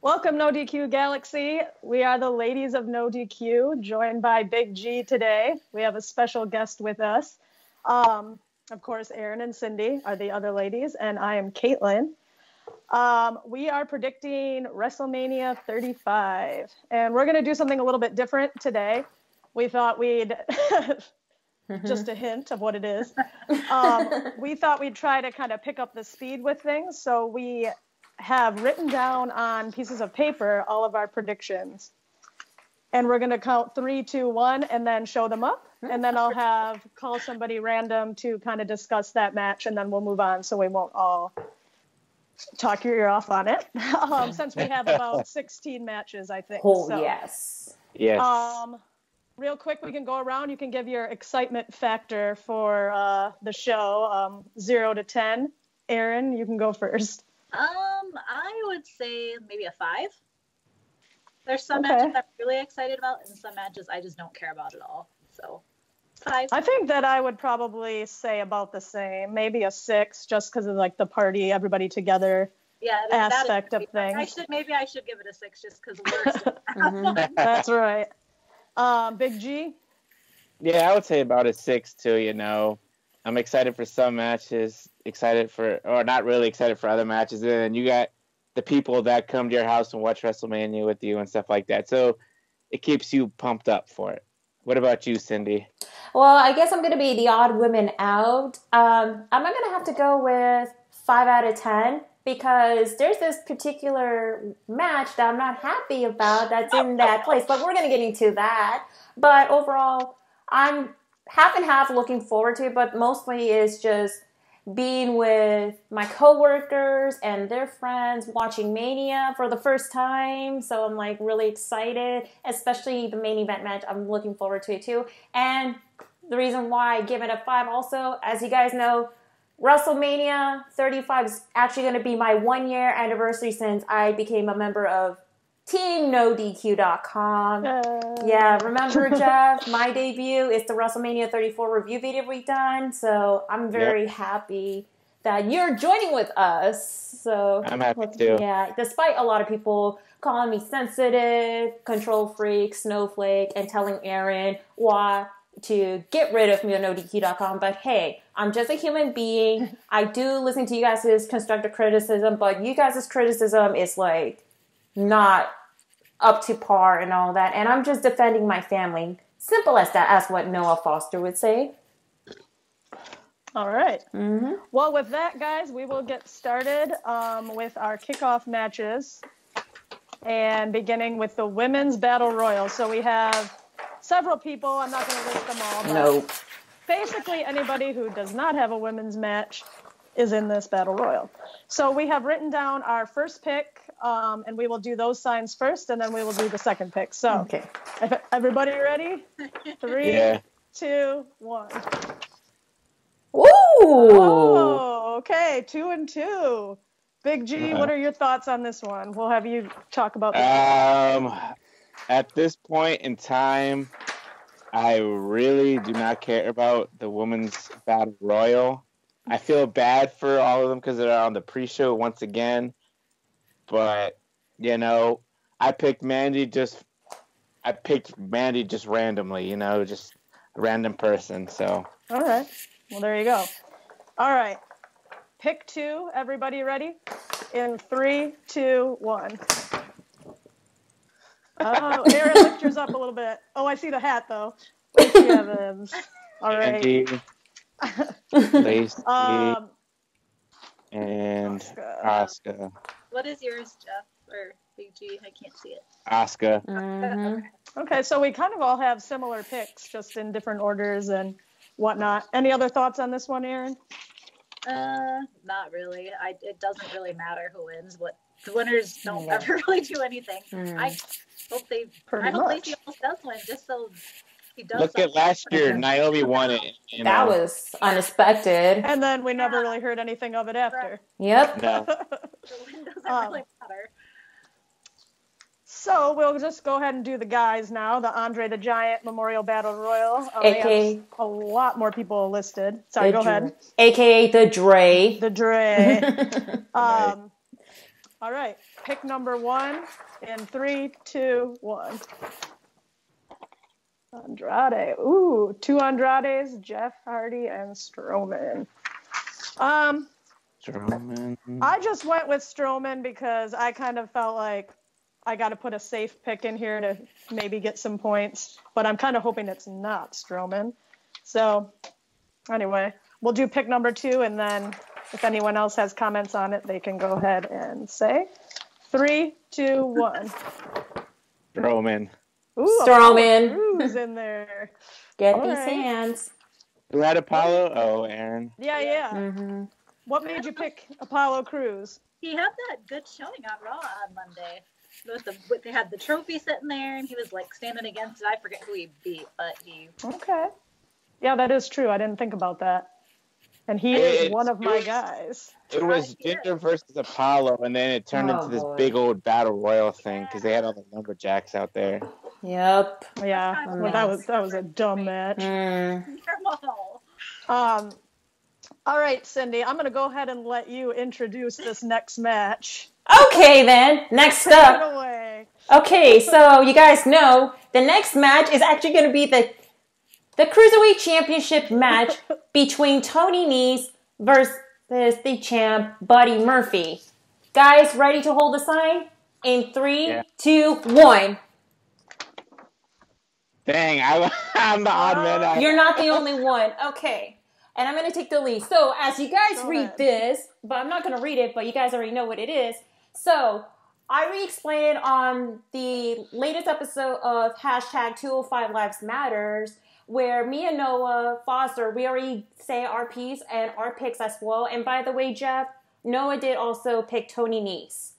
Welcome, NoDQ Galaxy. We are the ladies of NoDQ, joined by Big G today. We have a special guest with us. Of course, Erin and Cindy are the other ladies, and I am Caitlin. We are predicting WrestleMania 35, and we're going to do something a little bit different today. We thought we'd, just a hint of what it is, we thought we'd try to kind of pick up the speed with things, so we have written down on pieces of paper all of our predictions. And we're going to count 3, 2, 1, and then show them up. And then I'll call somebody random to kind of discuss that match, and then we'll move on so we won't all talk your ear off on it. Since we have about 16 matches, I think. Oh, so, yes. Yes. Real quick, we can go around. You can give your excitement factor for the show, 0 to 10. Erin, you can go first. I would say maybe a 5. There's some matches I'm really excited about, and some matches I just don't care about at all. So, 5. I think that I would probably say about the same, maybe a 6, just because of like the party, everybody together aspect of things. Maybe I should give it a 6 just because words. That's right. Big G. Yeah, I would say about a 6 too. You know, I'm excited for some matches, or not really excited for other matches. And then you got the people that come to your house and watch WrestleMania with you and stuff like that. So it keeps you pumped up for it. What about you, Cindy? Well, I guess I'm going to be the odd woman out. I'm going to have to go with 5 out of 10 because there's this particular match that I'm not happy about that's in that place. But we're going to get into that. But overall, I'm half and half looking forward to it, but mostly it's just being with my coworkers and their friends watching Mania for the first time. So I'm like really excited, especially the main event match. I'm looking forward to it too. And the reason why I give it a 5 also, as you guys know, WrestleMania 35 is actually going to be my 1-year anniversary since I became a member of Team NoDQ.com. Yeah, remember, Jeff, my debut is the WrestleMania 34 review video we've done. So I'm very happy that you're joining with us. So I'm happy too. Yeah, despite a lot of people calling me sensitive, control freak, snowflake, and telling Erin why to get rid of me on NoDQ.com. But hey, I'm just a human being. I do listen to you guys' constructive criticism, but you guys' criticism is like not up to par and all that. And I'm just defending my family. Simple as that. That's what Noah Foster would say. All right. Mm-hmm. Well, with that, guys, we will get started with our kickoff matches. And beginning with the Women's Battle Royal. So we have several people. I'm not going to list them all. But Nope. Basically, anybody who does not have a women's match is in this Battle Royal. So we have written down our first pick, and we will do those signs first, and then we will do the second pick. So, Okay. Everybody ready? 3, 2, 1. Ooh. Oh, okay. 2 and 2. Big G, what are your thoughts on this one? We'll have you talk about this. At this point in time, I really do not care about the Women's Battle Royal. I feel bad for all of them because they're on the pre-show once again. But, you know, I picked Mandy just randomly, you know, just a random person. So. All right. Well, there you go. All right. Pick 2. Everybody ready? In 3, 2, 1. Oh, Erin, lift yours up a little bit. Oh, I see the hat, though. Lacey Evans. All right. Lacey and Asuka. What is yours, Jeff? Or Big G? I can't see it. Asuka. Mm-hmm. Okay, so we kind of all have similar picks, just in different orders and whatnot. Any other thoughts on this one, Erin? Not really. It doesn't really matter who wins. The winners don't ever really do anything. I hope Lacey almost does win, just so he does. Look at last year, Naomi won it. You know. That was unexpected. And then we never really heard anything of it after. Yep. No. The win doesn't really matter. So we'll just go ahead and do the guys now. The Andre the Giant Memorial Battle Royal. AKA a lot more people listed. Sorry, go ahead. AKA the Dre. The Dre. All right. Pick number 1 in 3, 2, 1. Andrade. Ooh, 2 Andrades, Jeff Hardy and Strowman. Strowman. I just went with Strowman because I kind of felt like I got to put a safe pick in here to maybe get some points, but I'm kind of hoping it's not Strowman. So anyway, we'll do pick number 2, and then if anyone else has comments on it, they can go ahead and say. 3, 2, 1. Strowman. Ooh, Strowman. Who's in there? Get All these right. hands. Who had Apollo? Oh, Aaron. Yeah. Mm-hmm. What made you pick Apollo Crews? He had that good showing on Raw on Monday. They had the trophy sitting there, and he was like standing against it. I forget who he beat, but he. Okay. Yeah, that is true. I didn't think about that. And he is one of my guys. It was Jinder versus Apollo, and then it turned into this big old battle royal thing because they had all the lumberjacks out there. Yep. Yeah, well, that was a dumb match. All right, Cindy, I'm going to go ahead and let you introduce this next match. Okay, then. Next Take up. it away. Okay, so you guys know the next match is actually going to be the Cruiserweight Championship match between Tony Nese versus the champ, Buddy Murphy. Guys, ready to hold the sign? In 3, 2, 1. Dang, I'm the odd man out. You're not the only one. Okay. And I'm going to take the lead. So as you guys read this, but I'm not going to read it, but you guys already know what it is. So I re-explained on the latest episode of hashtag 205 Lives Matters, where me and Noah Foster, we already say our piece and our picks as well. And by the way, Jeff, Noah did also pick Tony Nese.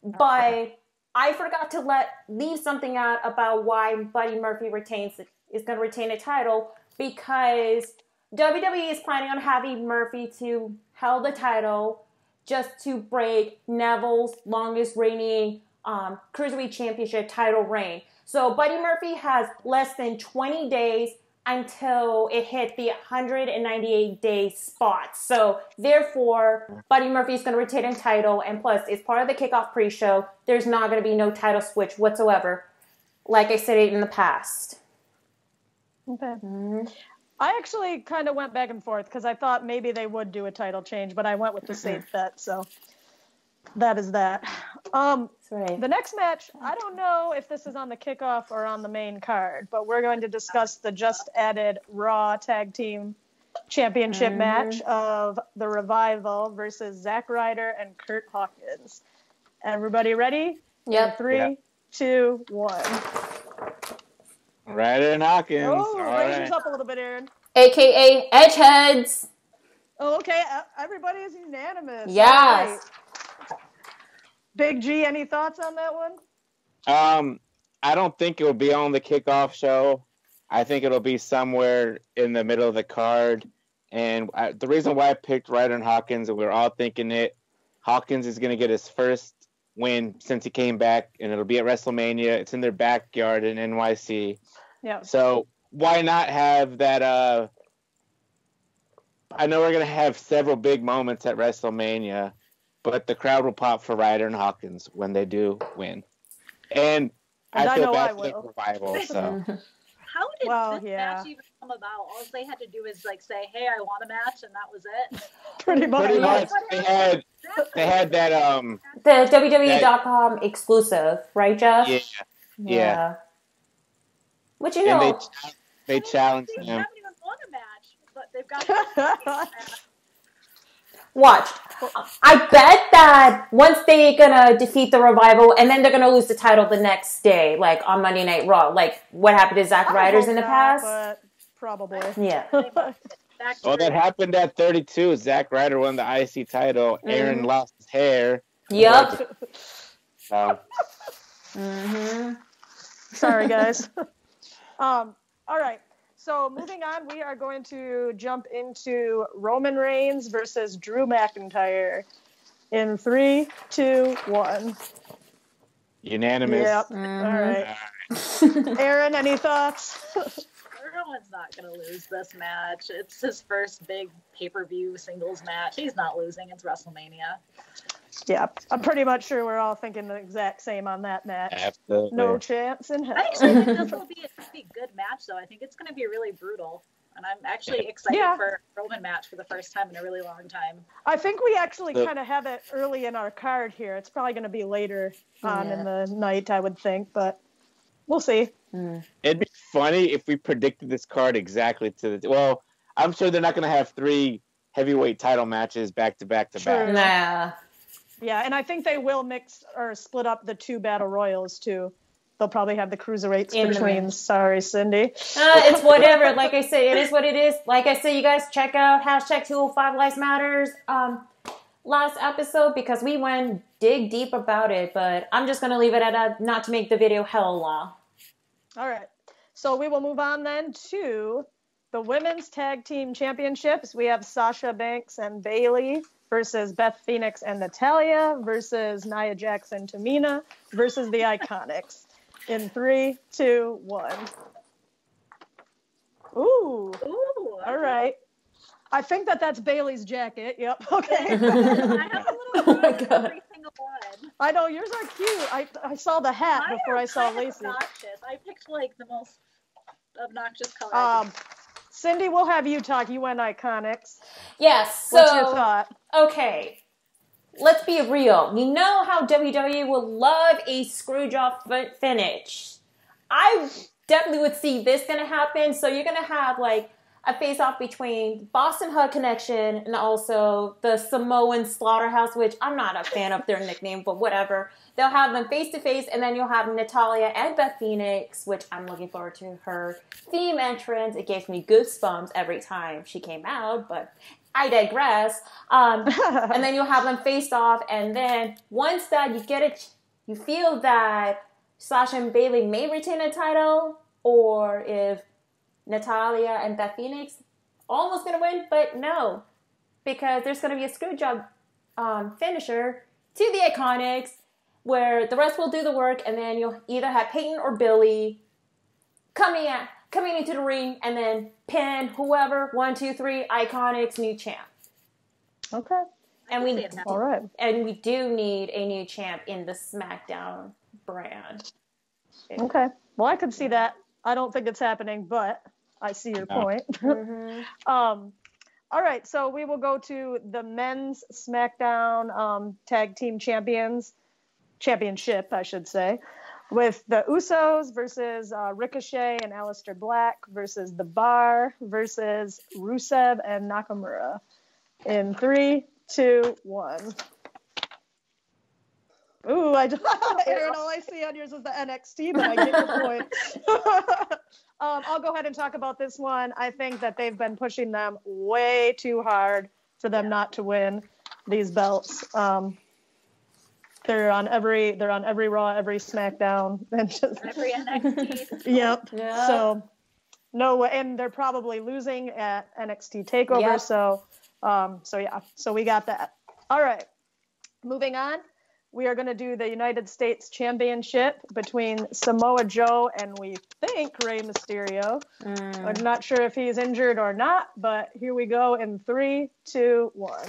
But I forgot to leave something out about why Buddy Murphy is going to retain the title, because WWE is planning on having Murphy to hold the title just to break Neville's longest reigning Cruiserweight Championship title reign. So Buddy Murphy has less than 20 days until it hit the 198-day spot. So therefore, Buddy Murphy is going to retain the title, and plus, it's part of the kickoff pre-show. There's not going to be no title switch whatsoever, like I said in the past. Okay. Mm-hmm. I actually kind of went back and forth because I thought maybe they would do a title change, but I went with the safe bet, so that is that. The next match, I don't know if this is on the kickoff or on the main card, but we're going to discuss the just added Raw Tag Team Championship match of The Revival versus Zack Ryder and Kurt Hawkins. Everybody ready? Yep. 3, 2, 1. Ryder and Hawkins. Oh, raise yours up a little bit, Aaron. AKA Edgeheads. Oh, okay. Everybody is unanimous. Yes. Right. Big G, any thoughts on that one? I don't think it will be on the kickoff show. I think it'll be somewhere in the middle of the card. And the reason why I picked Ryder and Hawkins, and we were all thinking it, Hawkins is going to get his first win since he came back, and it'll be at WrestleMania. It's in their backyard in NYC. Yeah. So why not have that? I know we're going to have several big moments at WrestleMania, but the crowd will pop for Ryder and Hawkins when they do win. And I feel bad for the Revival. So. How did this match even come about? All they had to do is say, "Hey, I want a match," and that was it. Pretty much. They had that the WWE.com exclusive, right, Jeff? Yeah. What you know? And they challenged him. They haven't even won a match, but they've got. Watch. I bet that once they're gonna defeat the Revival, and then they're gonna lose the title the next day, like on Monday Night Raw, like what happened to Zack Ryder's in the past. But probably. Yeah. Well, that happened at 32. Zack Ryder won the IC title. Aaron lost his hair. Yep. Sorry, guys. All right. So moving on, we are going to jump into Roman Reigns versus Drew McIntyre in 3, 2, 1. Unanimous. Yep. All right. Aaron, any thoughts? Roman's not going to lose this match. It's his first big pay-per-view singles match. He's not losing. It's WrestleMania. Yeah, I'm pretty much sure we're all thinking the exact same on that match. Absolutely. No chance in hell. I actually think this will be a pretty good match, though. I think it's going to be really brutal. And I'm actually excited for a Roman match for the first time in a really long time. I think we actually kind of have it early in our card here. It's probably going to be later on in the night, I would think, but we'll see. It'd be funny if we predicted this card exactly to the... Well, I'm sure they're not going to have 3 heavyweight title matches back to back to back. Nah. Yeah, and I think they will mix or split up the 2 battle royals, too. They'll probably have the cruiserweights between. Sorry, Cindy. It's whatever. Like I say, it is what it is. Like I say, you guys check out hashtag 205 Lives Matters last episode because we went dig deep about it. But I'm just going to leave it at that, not to make the video hell long. All right. So we will move on then to the Women's Tag Team Championships. We have Sasha Banks and Bayley versus Beth Phoenix and Natalya versus Nia Jax and Tamina versus the Iconics. In 3, 2, 1. Ooh. All right. I think that's Bailey's jacket. Yep. Okay. I have a little my God. every single one. I know yours are cute. I saw the hat before I saw Lacey. Obnoxious. I picked like the most obnoxious color. Cindy, we'll have you talk. You went Iconics. Yes. So, what's your thought? Okay. Let's be real. You know how WWE will love a screwjob finish. I definitely would see this going to happen. So you're going to have like a face-off between Boston Hug Connection and also the Samoan Slaughterhouse, which I'm not a fan of their nickname, but whatever. They'll have them face-to-face, and then you'll have Natalya and Beth Phoenix, which I'm looking forward to her theme entrance. It gives me goosebumps every time she came out, but I digress. And then you'll have them face off, and then once that you get it, you feel that Sasha and Bayley may retain a title, or if Natalya and Beth Phoenix almost gonna win, but no, because there's gonna be a screwjob finisher to the Iconics, where the rest will do the work, and then you'll either have Peyton or Billy coming into the ring, and then pin whoever. 1, 2, 3, Iconics, new champ. Okay. And we all right. And we do need a new champ in the SmackDown brand. Okay. Well, I could see that. I don't think it's happening, but I see your point. All right. So we will go to the men's SmackDown Tag Team Championship, I should say, with the Usos versus Ricochet and Aleister Black versus The Bar versus Rusev and Nakamura. In 3, 2, 1. Ooh, Aaron, all I see on yours is the NXT, but I get your point. I'll go ahead and talk about this one. I think that they've been pushing them way too hard for them not to win these belts. They're on every Raw, every SmackDown, and just every NXT. Yep. So no, and they're probably losing at NXT Takeover. Yep. So we got that. All right, moving on. We are going to do the United States Championship between Samoa Joe and we think Rey Mysterio. I'm not sure if he's injured or not, but here we go in 3, 2, 1.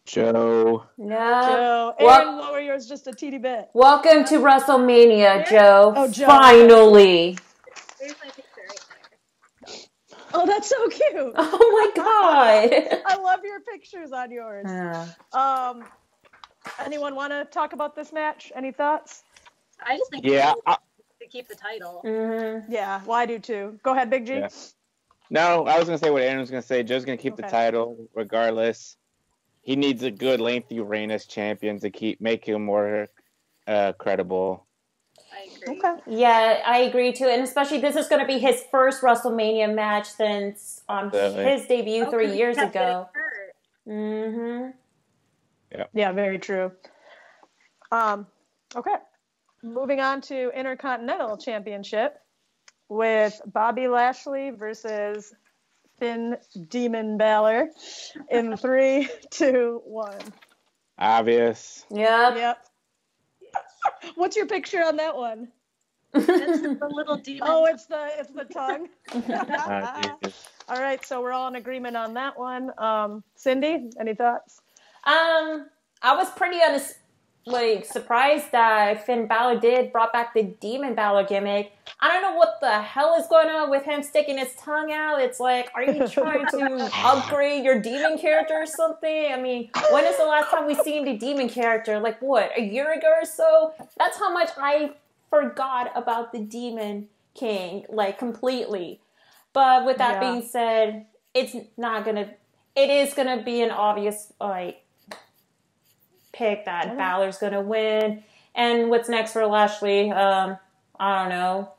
Joe. No. Aaron, lower yours just a teeny bit. Welcome to WrestleMania, Joe. Oh, Joe. Finally. There's my picture right there. Oh, that's so cute. Oh my God. I love your pictures on yours. Anyone want to talk about this match? Any thoughts? I just think to keep the title. Mm-hmm. Yeah, well, I do too. Go ahead, Big G. Yeah. No, I was going to say what Aaron was going to say. Joe's going to keep the title regardless. He needs a good lengthy reign as champion to make him more credible. I agree. Okay. Yeah, I agree too. And especially this is going to be his first WrestleMania match since his debut 3 years ago. Mm-hmm. Yeah, very true. Okay. Moving on to Intercontinental Championship with Bobby Lashley versus Finn Demon Balor in 3, 2, 1. Obvious. Yep. What's your picture on that one? It's the little demon. Oh, it's the tongue. Jesus. All right, so we're all in agreement on that one. Cindy, any thoughts? I was pretty surprised that Finn Balor brought back the Demon Balor gimmick. I don't know what the hell is going on with him sticking his tongue out. It's like, are you trying to upgrade your demon character or something? I mean, when is the last time we seen the demon character? Like, what, a year ago or so? That's how much I forgot about the Demon King, like, completely. But with that being said, it is gonna be an obvious, like, pick that Balor's gonna win. And what's next for Lashley? I don't know.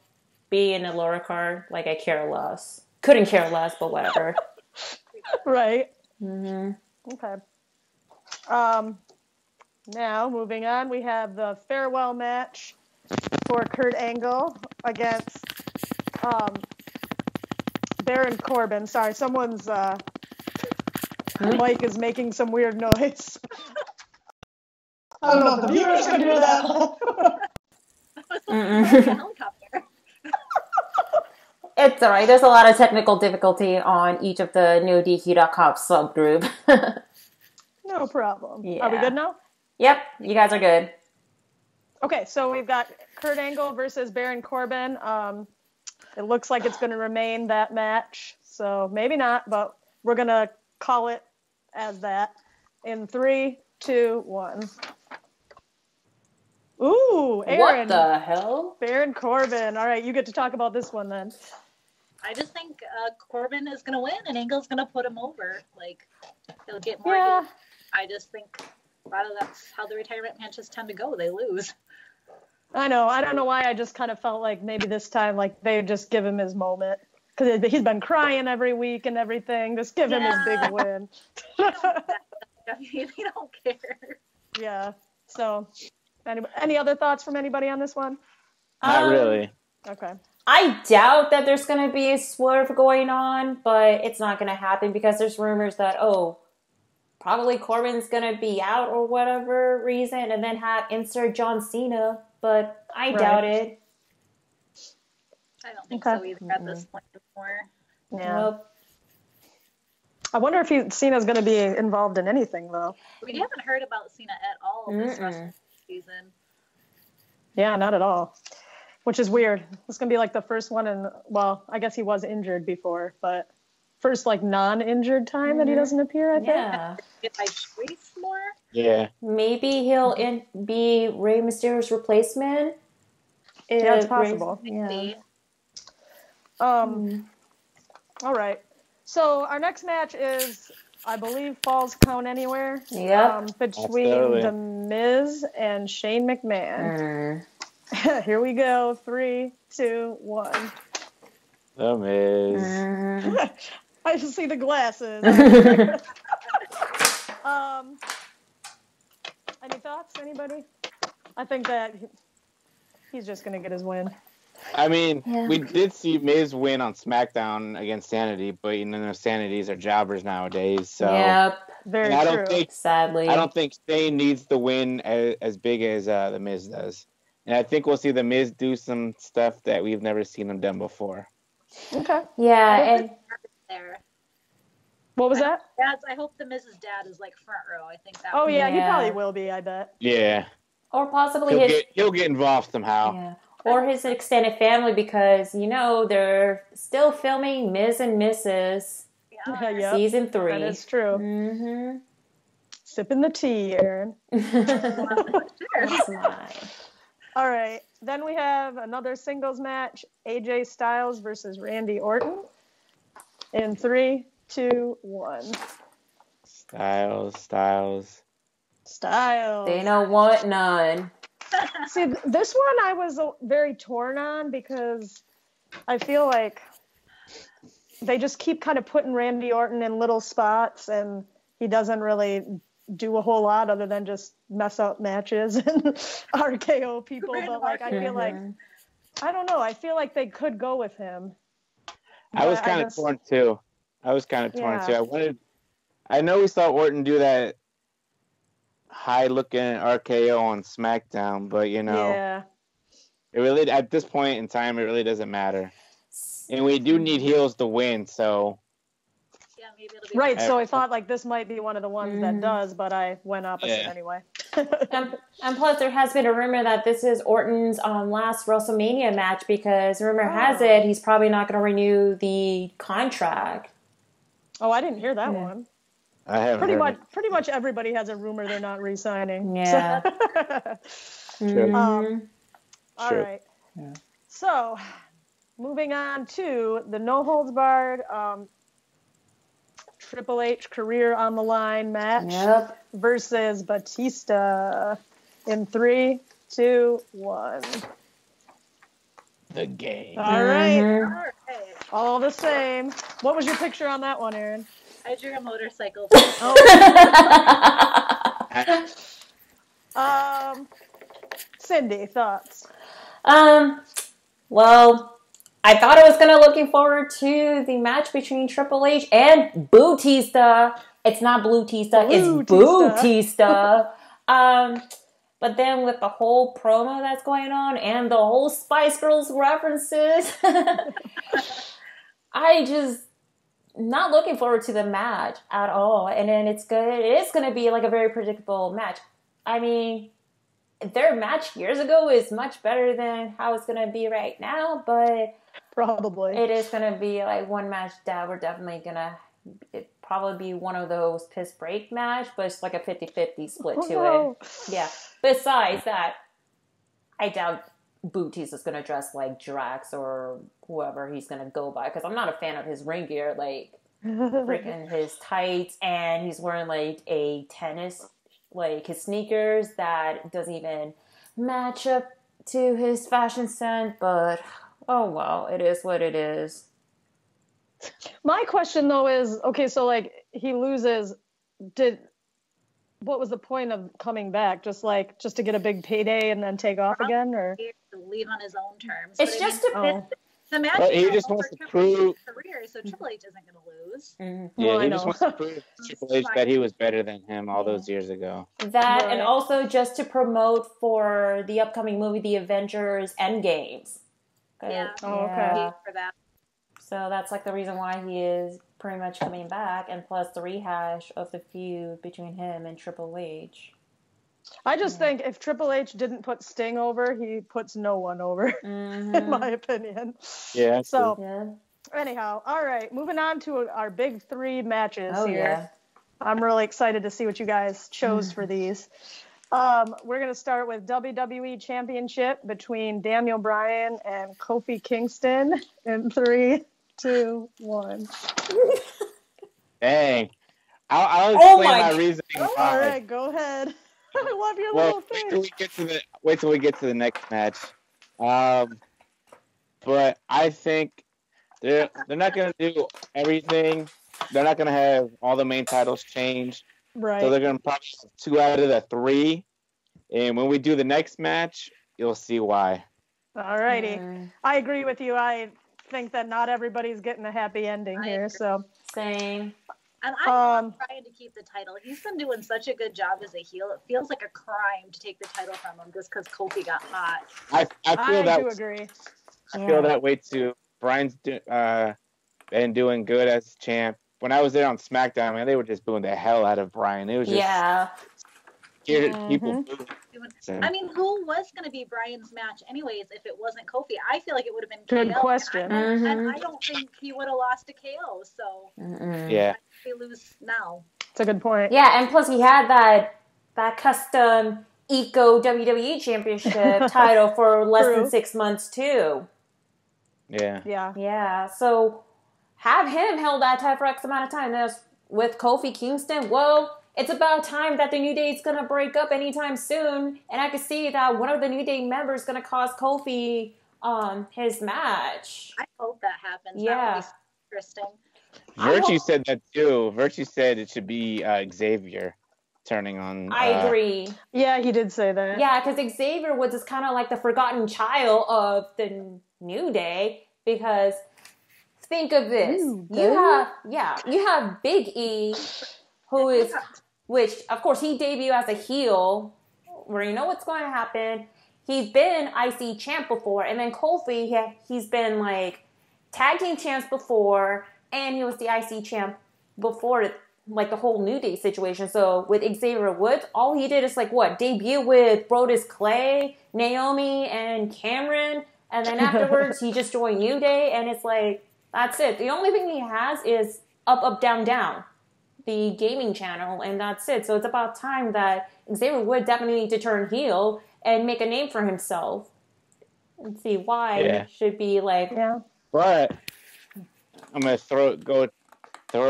Be in the lower card. Like, I care less. Couldn't care less, but whatever. Right. Mm-hmm. Okay. Now, moving on, we have the farewell match for Kurt Angle against Baron Corbin. Sorry, someone's mic is making some weird noise. I don't know if the viewers can hear that. It's alright. There's a lot of technical difficulty on each of the NoDQ.com subgroup. No problem. Yeah. Are we good now? Yep, you guys are good. Okay, so we've got Kurt Angle versus Baron Corbin. It looks like it's going to remain that match, so maybe not, but we're going to call it as that in 3, 2, 1. Ooh, Aaron. What the hell? Baron Corbin. All right, you get to talk about this one then. I just think Corbin is going to win and Angle's going to put him over. Like, he'll get more. Yeah. I just think that's how the retirement matches tend to go. They lose. I know. I don't know why. I just kind of felt like maybe this time, like, they would just give him his moment. Because he's been crying every week and everything. Just give him his big win. They don't care. Yeah. So, any other thoughts from anybody on this one? Not really. Okay. I doubt that there's going to be a swerve going on, but it's not going to happen because there's rumors that, probably Corbin's going to be out or whatever reason and then insert John Cena, but I doubt it. I don't think so either at this point anymore. Yeah. Nope. I wonder if Cena's going to be involved in anything, though. We haven't heard about Cena at all this wrestling season. Yeah, not at all. Which is weird. It's going to be like the first one I guess he was injured before, but first, like, non-injured time that he doesn't appear, I think. Yeah. Get my choice more? Yeah. Maybe he'll be Rey Mysterio's replacement. Yeah, it's possible. Yeah. All right. So our next match is, I believe, Falls Count Anywhere. Yep. Between The Miz and Shane McMahon. Here we go. 3, 2, 1. The Miz. I just see the glasses. Any thoughts? Anybody? I think that he's just going to get his win. I mean, we did see Miz win on SmackDown against Sanity, but Sanities are jobbers nowadays. So yep. Very true. Sadly. I don't think Shane needs the win as big as The Miz does. And I think we'll see The Miz do some stuff that we've never seen him done before. Okay. Yeah, and there. What was that? I hope The Miz's dad is like front row. I think that. Oh yeah, he probably will be. I bet. Yeah. Or possibly he'll get involved somehow. Yeah. Or his extended family because they're still filming Miz and Mrs. Season 3. That is true. Mm-hmm. Sipping the tea, Aaron. That's mine. All right. Then we have another singles match: AJ Styles versus Randy Orton. In 3, 2, 1. Styles. They don't want none. See, this one I was very torn on because I feel like they just keep kind of putting Randy Orton in little spots and he doesn't really do a whole lot other than just mess up matches and RKO people. But like, I feel like, I don't know. I feel like they could go with him. I was kind of torn too. I know we saw Orton do that high-looking RKO on SmackDown, but it really, at this point in time, it really doesn't matter. And we do need heels to win, so. Yeah, maybe it'll be right. So I thought like this might be one of the ones that does, but I went opposite anyway. and plus, there has been a rumor that this is Orton's last WrestleMania match because rumor has it he's probably not going to renew the contract. Oh, I didn't hear that one. I haven't pretty much everybody has a rumor they're not re-signing. Yeah. True. All right. Yeah. So, moving on to the no holds barred Triple H career on the line match versus Batista in 3, 2, 1. The game. All right. All the same. What was your picture on that one, Aaron? I drew a motorcycle. Cindy, thoughts? Well, I thought I was looking forward to the match between Triple H and Batista. It's not Blue-tista, it's Batista. But then with the whole promo that's going on and the whole Spice Girls references, I just not looking forward to the match at all. And then it is going to be like a very predictable match. I mean, their match years ago is much better than how it's going to be right now, but probably it is going to be like one match that we're definitely going to probably be one of those piss break match, but it's like a 50-50 split it. Yeah. Besides that, I doubt Booties is going to dress like Drax or whoever he's going to go by, because I'm not a fan of his ring gear, like freaking his tights, and he's wearing like a tennis, like his sneakers that doesn't even match up to his fashion sense, but oh well, it is what it is. My question though is, okay, so like he loses, what was the point of coming back? Just to get a big payday and then take off again, or to leave on his own terms? It's just the match. He just wants to prove career, so Triple H isn't going to lose. Mm-hmm. Yeah, he just wants to prove to Triple H that he was better than him all those years ago. That and also just to promote for the upcoming movie, The Avengers Endgames. Okay. For that. So that's like the reason why he is pretty much coming back, and plus the rehash of the feud between him and Triple H. I just think if Triple H didn't put Sting over, he puts no one over, in my opinion. Yeah. So, anyhow, all right, moving on to our big 3 matches here. Yeah. I'm really excited to see what you guys chose for these. We're going to start with WWE Championship between Daniel Bryan and Kofi Kingston in 3, 2, 1. Dang. I'll explain my reasoning. All right, go ahead. I love your little thing. Wait till we get to the next match. But I think they're not going to do everything. They're not going to have all the main titles changed. Right. So they're going to probably 2 out of the 3. And when we do the next match, you'll see why. All righty. I agree with you. I think that not everybody's getting a happy ending here. So same. And I want Bryan to keep the title. He's been doing such a good job as a heel. It feels like a crime to take the title from him just because Kofi got hot. I do agree. I feel that way too. Bryan's been doing good as champ. When I was there on SmackDown, man, they were just booing the hell out of Bryan. It was just people booing. I mean, who was going to be Bryan's match anyways if it wasn't Kofi? I feel like it would have been good KO. Question. And I don't think he would have lost to KO. So yeah, they lose now. It's a good point. Yeah, and plus he had that custom Eco WWE Championship title for less than 6 months too. Yeah. So have him held that title for X amount of time. Now with Kofi Kingston, well, it's about time that the New Day is going to break up anytime soon. And I can see that one of the New Day members is going to cost Kofi his match. I hope that happens. Yeah. That would be interesting. Virtue said that too. Virtue said it should be Xavier turning on. I agree. Yeah, he did say that. Yeah, because Xavier was just kind of like the forgotten child of the New Day. Because think of this. You have Big E, who is... Which, of course, he debuted as a heel, where you know what's going to happen. He's been IC champ before, and then Kofi, he's been like tag team champs before, and he was the IC champ before like the whole New Day situation. So with Xavier Woods, all he did is like what, debut with Brodus Clay, Naomi, and Cameron, and then afterwards he just joined New Day, and it's like that's it. The only thing he has is Up Up Down Down, the gaming channel, and that's it. So it's about time that Xavier Woods definitely need to turn heel and make a name for himself. And see why it should be like. Yeah. But I'm gonna throw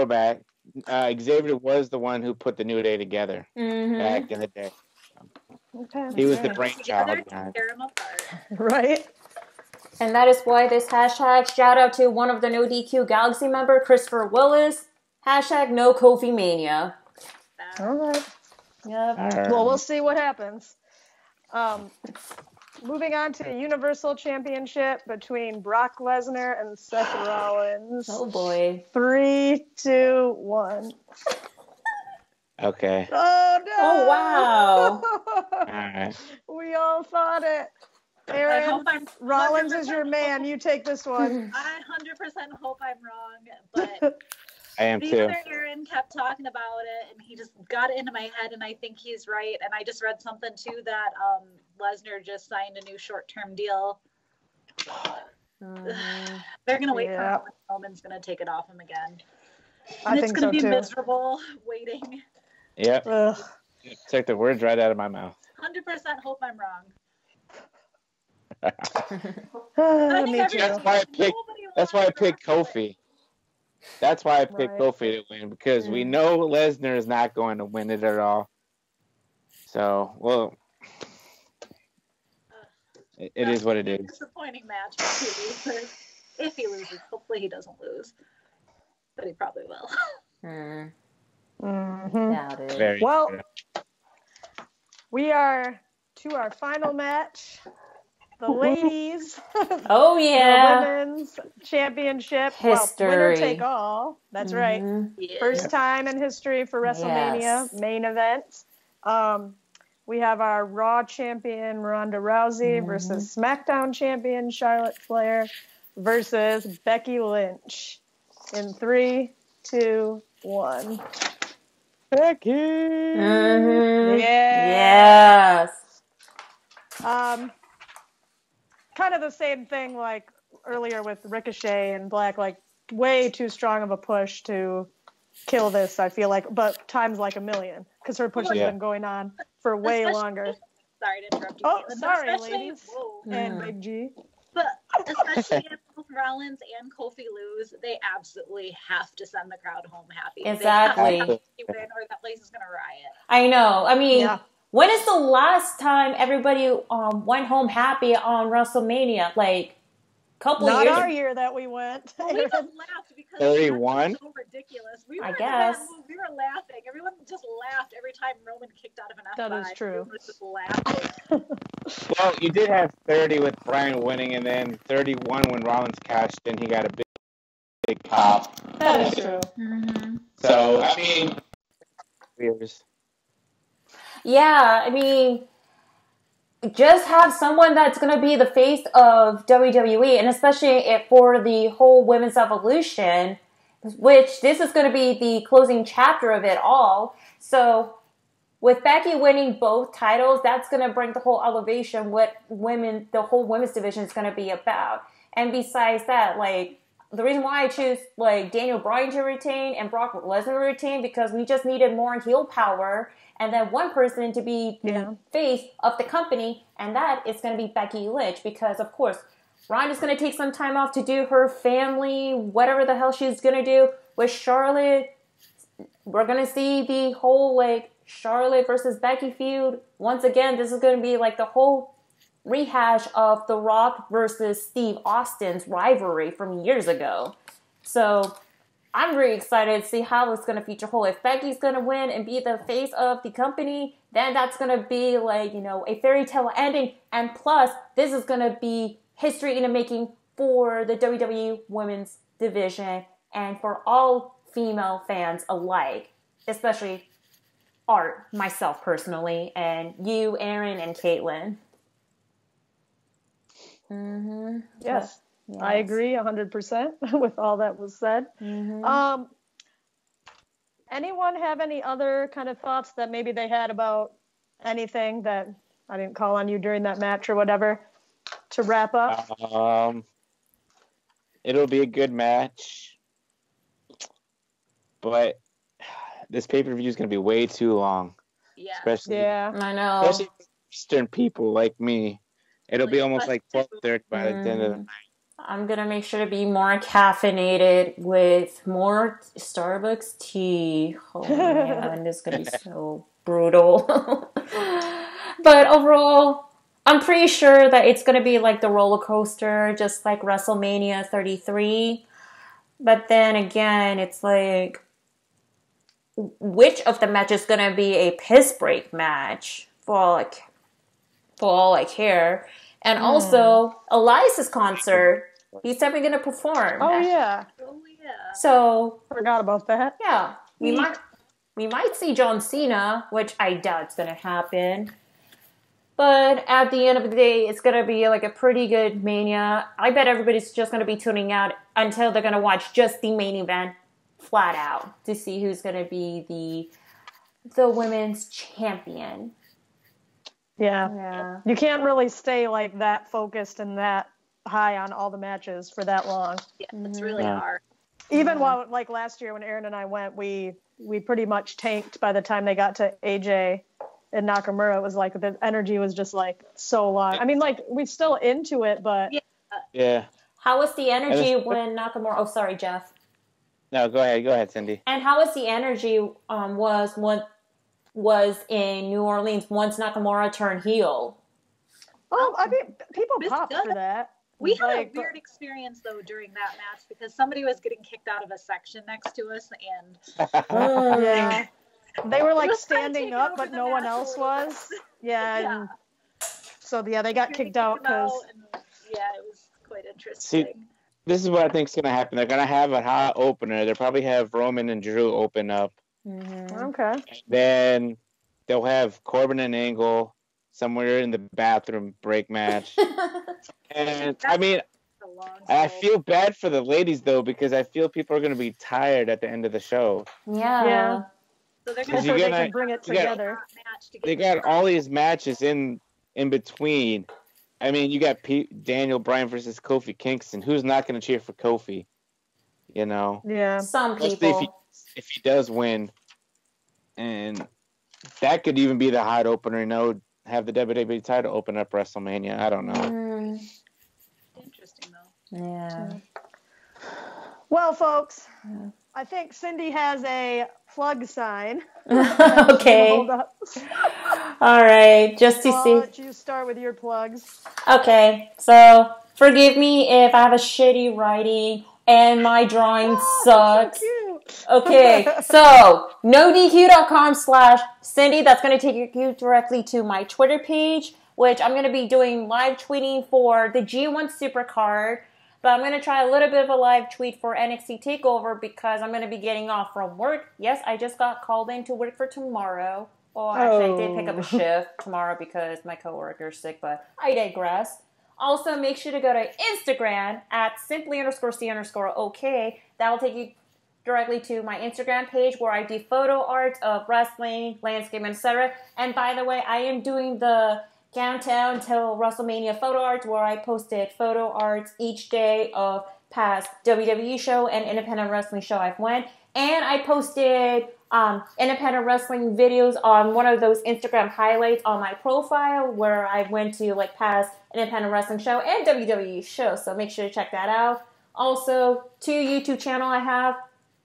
back. Xavier was the one who put the New Day together back in the day. Okay. He was the brainchild behind. Tear 'em apart. Right. And that is why this hashtag, shout out to one of the NoDQ Galaxy member, Christopher Willis, hashtag no Kofi Mania. All right. Yep. Well, we'll see what happens. Moving on to the Universal Championship between Brock Lesnar and Seth Rollins. Oh boy. 3, 2, 1. Okay. Oh no! Oh wow. All right. We all thought it. Aaron, Rollins is your man. You take this one. I 100% hope I'm wrong, but I am the too. other Aaron kept talking about it, and he just got it into my head, and I think he's right. And I just read something too that Lesnar just signed a new short-term deal. They're gonna wait for him. Roman's gonna take it off him again, and it's gonna be miserable waiting. Yep. Took the words right out of my mouth. 100% hope I'm wrong. Me too. That's why I picked Kofi. That's why I picked Kofi to win, because we know Lesnar is not going to win it at all. So, well, it is what it is. Disappointing match if he loses. Hopefully he doesn't lose, but he probably will. Doubt it. Well, we are to our final match. The ladies. Oh yeah. The women's championship. History. Well, winner take all. That's right. Yeah. First time in history for WrestleMania main event. We have our Raw champion Ronda Rousey versus SmackDown champion Charlotte Flair versus Becky Lynch. In 3, 2, 1. Becky. Yeah. Yes. Kind of the same thing like earlier with Ricochet and Black, like way too strong of a push to kill this, I feel like, but times like a million, because her push has been going on for way longer. Sorry to interrupt you. Oh, Caitlin, sorry, ladies. And Big G. But especially if both Rollins and Kofi lose, they absolutely have to send the crowd home happy. Exactly. They have to win, or that place is going to riot. I know. I mean, when is the last time everybody went home happy on WrestleMania? Like, a couple Not years. Not our year that we went. Well, we just laughed because 31? it was so ridiculous. We were I in guess. that move. We were laughing. Everyone just laughed every time Roman kicked out of an F5. That is true. Everyone was just laughing. Well, you did have 30 with Bryan winning, and then 31 when Rollins cashed in. He got a big pop. That is true. So, I mean, years. Yeah, I mean, just have someone that's going to be the face of WWE, and especially for the whole women's evolution, which this is going to be the closing chapter of it all. So with Becky winning both titles, that's going to bring the whole elevation, what the whole women's division is going to be about. And besides that, like, the reason why I choose like Daniel Bryan to retain and Brock Lesnar to retain, because we just needed more heel power, and then one person to be the face of the company, and that is going to be Becky Lynch, because of course Ronda's going to take some time off to do her family, whatever the hell she's going to do. With Charlotte, we're going to see the whole like Charlotte versus Becky feud. Once again, this is going to be like the whole rehash of The Rock versus Steve Austin's rivalry from years ago. So I'm really excited to see how it's going to feature whole. If Becky's going to win and be the face of the company, then that's going to be like, you know, a fairy tale ending. And plus, this is going to be history in the making for the WWE Women's Division and for all female fans alike, especially Art, myself personally, and you, Aaron, and Caitlin. Yes. I agree 100% with all that was said. anyone have any other kind of thoughts that maybe they had about anything that I didn't call on you during that match or whatever to wrap up? It'll be a good match, but this pay-per-view is going to be way too long. Yeah. Especially, I know. Especially for Eastern people like me. It'll be almost like 12:30 by the end of the night. I'm going to make sure to be more caffeinated with more Starbucks tea. Oh, man, it's going to be so brutal. But overall, I'm pretty sure that it's going to be like the roller coaster, just like WrestleMania 33. But then again, it's like, which of the matches is going to be a piss break match for all I care? And also, Elias's concert, he's definitely going to perform. Oh yeah. So Forgot about that. yeah, we might see John Cena, which I doubt it's going to happen. But at the end of the day, it's going to be like a pretty good Mania. I bet everybody's just going to be tuning out until they're going to watch just the main event flat out to see who's going to be the women's champion. Yeah. You can't really stay like that focused and that high on all the matches for that long. Yeah, it's really hard. Even while, like last year when Aaron and I went, we pretty much tanked by the time they got to AJ and Nakamura. It was like the energy was just like so long. I mean, like we're still into it, but Yeah. How was the energy when Nakamura... Oh, sorry, Jeff. No, go ahead, Cindy. And how was the energy was in New Orleans once Nakamura turned heel? Well, I mean, people popped for that. We had a weird experience, though, during that match because somebody was getting kicked out of a section next to us, and yeah, they were like standing up, but no one else was. Yeah. And so, they got kicked out because... Yeah, it was quite interesting. See, this is what I think is going to happen. They're going to have a hot opener. They'll probably have Roman and Drew open up. Mm-hmm. Okay. And then they'll have Corbin and Angle somewhere in the bathroom break match. And I mean, I feel bad for the ladies though because I feel people are going to be tired at the end of the show. Yeah. So they're going to bring it together. They got all these matches in between. I mean, you got Daniel Bryan versus Kofi Kingston. Who's not going to cheer for Kofi? You know. Yeah. Some people. If he does win, and that could even be the hot opener. Have the WWE title open up WrestleMania. I don't know. Interesting though. Yeah. Well, folks, I think Cindy has a plug sign. Okay. Hold up. All right. Just to see. I'll let you start with your plugs. Okay. So forgive me if I have a shitty writing and my drawing sucks. So cute. Okay, so NoDQ.com/Cindy. That's going to take you directly to my Twitter page, which I'm going to be doing live tweeting for the G1 Supercard. But I'm going to try a little bit of a live tweet for NXT TakeOver because I'm going to be getting off from work. Yes, I just got called in to work for tomorrow. Well, actually, I did pick up a shift tomorrow because my coworker's sick, but I digress. Also, make sure to go to Instagram at simply_C_OK. That will take you directly to my Instagram page where I do photo art of wrestling, landscape, etc. And by the way, I am doing the countdown till WrestleMania photo art where I posted photo arts each day of past WWE show and independent wrestling show I've went. And I posted independent wrestling videos on one of those Instagram highlights on my profile where I went to like past independent wrestling show and WWE show. So make sure to check that out. Also, 2 YouTube channel I have.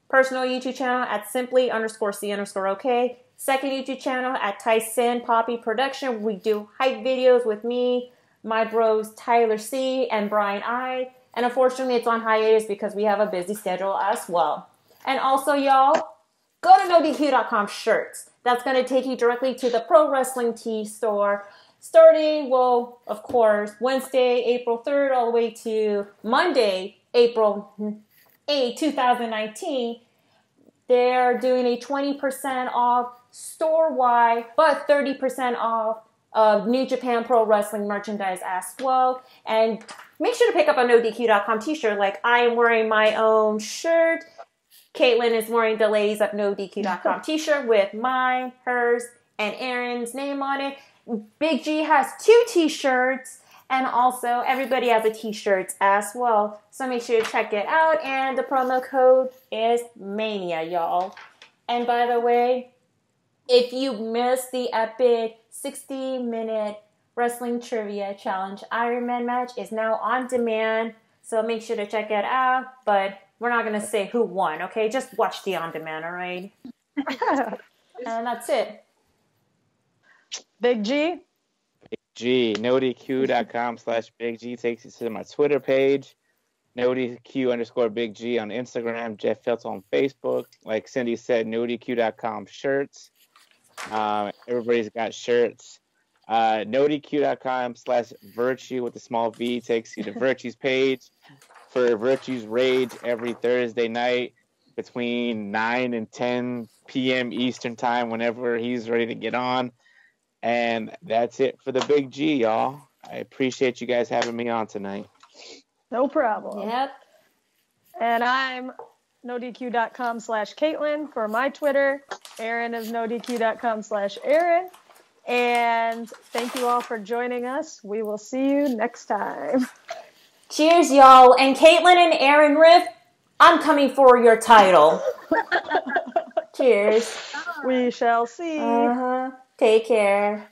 Personal YouTube channel at simply_C_OK. Second YouTube channel at Tyson Poppy Production. We do hype videos with me, my bros Tyler C. and Brian I. And unfortunately, it's on hiatus because we have a busy schedule as well. And also, y'all, go to NoDQ.com shirts. That's going to take you directly to the Pro Wrestling Tee store. Starting, well, of course, Wednesday, April 3rd, all the way to Monday, April 8, 2019, they're doing a 20% off store-wide, but 30% off of New Japan Pro Wrestling merchandise as well. And make sure to pick up a NoDQ.com t-shirt. Like, I am wearing my own shirt. Caitlin is wearing the Ladies of NoDQ.com t-shirt with mine, hers, and Aaron's name on it. Big G has 2 t-shirts, and also everybody has a t-shirt as well. So make sure to check it out, and the promo code is Mania, y'all. And by the way, if you missed the epic 60-minute wrestling trivia challenge Iron Man match, is now on demand. So make sure to check it out. But we're not going to say who won, okay? Just watch the on demand, all right? And that's it. Big G? Big G. NoDQ.com/Big G takes you to my Twitter page. NoDQ_Big G on Instagram. Jeff Feltz on Facebook. Like Cindy said, NoDQ.com shirts. Everybody's got shirts. NoDQ.com/Virtue with the small V takes you to Virtue's page for Virtue's Rage every Thursday night between 9 and 10 p.m. Eastern time, whenever he's ready to get on. And that's it for the Big G, y'all. I appreciate you guys having me on tonight. No problem. Yep. And I'm NoDQ.com/Caitlin for my Twitter. Aaron is NoDQ.com/Aaron. And thank you all for joining us. We will see you next time. Cheers, y'all. And Caitlin and Aaron Riff, I'm coming for your title. Cheers. We shall see. Take care.